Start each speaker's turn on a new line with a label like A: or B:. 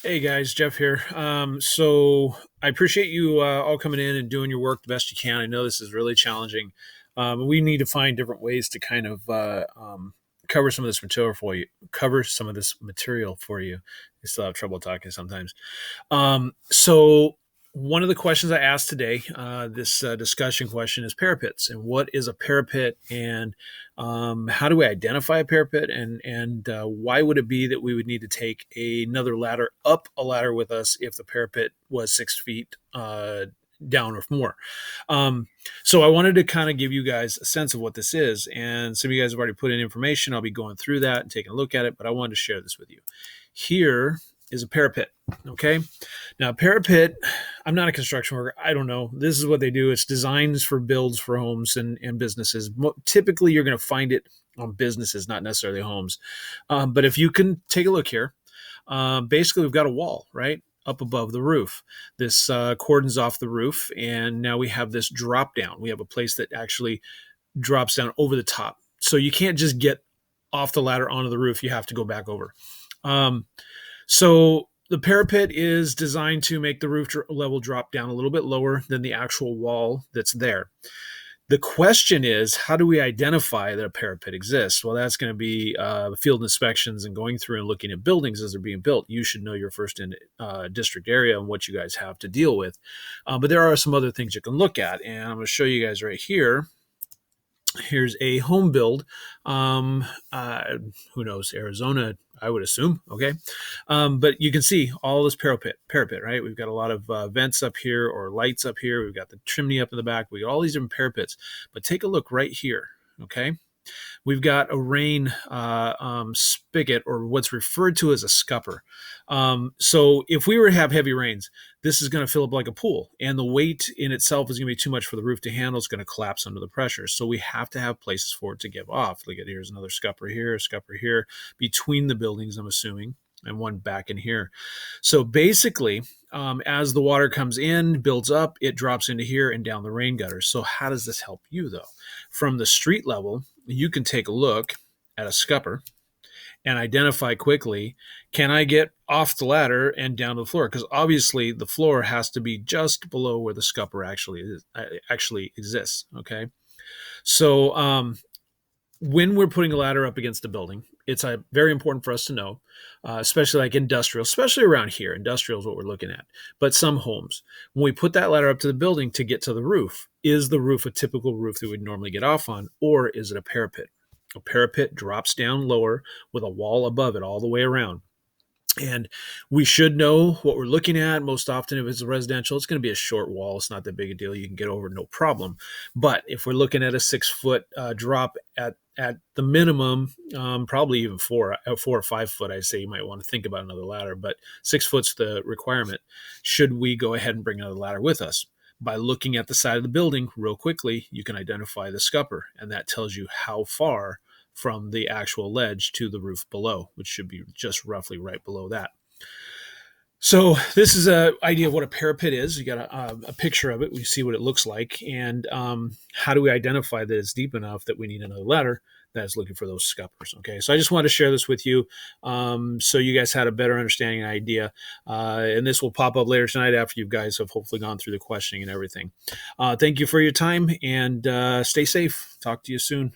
A: Hey guys, Jeff here. So I appreciate you all coming in and doing your work the best you can. I know this is really challenging. We need to find different ways to kind of cover some of this material for you. Cover some of this material for you. I still have trouble talking sometimes. So one of the questions I asked today, this discussion question, is parapets, and what is a parapet, and how do we identify a parapet, and why would it be that we would need to take another ladder up a ladder with us if the parapet was 6 feet down or more? Um, so I wanted to kind of give you guys a sense of what this is, and some of you guys have already put in information. I'll be going through that and taking a look at it, but I wanted to share this with you. Here is a parapet. Okay. Now, parapet, I'm not a construction worker. I don't know. This is what they do. It's designs for builds for homes and businesses. Typically, you're going to find it on businesses, not necessarily homes. But if you can take a look here, basically, we've got a wall, right? Up above the roof. This cordons off the roof, and now we have this drop down. We have a place that actually drops down over the top. So you can't just get off the ladder onto the roof. You have to go back over. Um, so the parapet is designed to make the roof level drop down a little bit lower than the actual wall that's there. The question is, how do we identify that a parapet exists? Well, that's going to be field inspections and going through and looking at buildings as they're being built. You should know your first in district area and what you guys have to deal with. But there are some other things you can look at, and I'm going to show you guys right here. Here's a home build. Um, uh, who knows? Arizona, I would assume. Okay. But you can see all this parapet, right? We've got a lot of vents up here or lights up here. We've got the chimney up in the back. We got all these different parapets. But take a look right here. Okay. We've got a rain spigot, or what's referred to as a scupper. So if we were to have heavy rains, this is going to fill up like a pool, and the weight in itself is going to be too much for the roof to handle. It's going to collapse under the pressure. So we have to have places for it to give off. Look at, here's another scupper here, a scupper here, between the buildings, I'm assuming, and one back in here. So basically, as the water comes in, builds up, it drops into here and down the rain gutters. So how does this help you, though? From the street level, you can take a look at a scupper and identify quickly, can I get off the ladder and down to the floor? Because obviously the floor has to be just below where the scupper actually exists. Okay, so when we're putting a ladder up against a building, it's very important for us to know, especially like industrial, especially around here. Industrial is what we're looking at. But some homes, when we put that ladder up to the building to get to the roof, is the roof a typical roof that we'd normally get off on, or is it a parapet? A parapet drops down lower with a wall above it all the way around. And we should know what we're looking at. Most often, if it's a residential, it's going to be a short wall. It's not that big a deal. You can get over no problem. But if we're looking at a 6 foot drop at the minimum, probably even 4 or 5 foot, I say you might want to think about another ladder. But 6 foot's the requirement. Should we go ahead and bring another ladder with us? By looking at the side of the building real quickly, you can identify the scupper, and that tells you how far from the actual ledge to the roof below, which should be just roughly right below that. So this is an idea of what a parapet is. You got a picture of it. We see what it looks like, and how do we identify that it's deep enough that we need another ladder that's looking for those scuppers? Okay, so I just wanted to share this with you, so you guys had a better understanding and idea. And this will pop up later tonight after you guys have hopefully gone through the questioning and everything. Thank you for your time, and stay safe. Talk to you soon.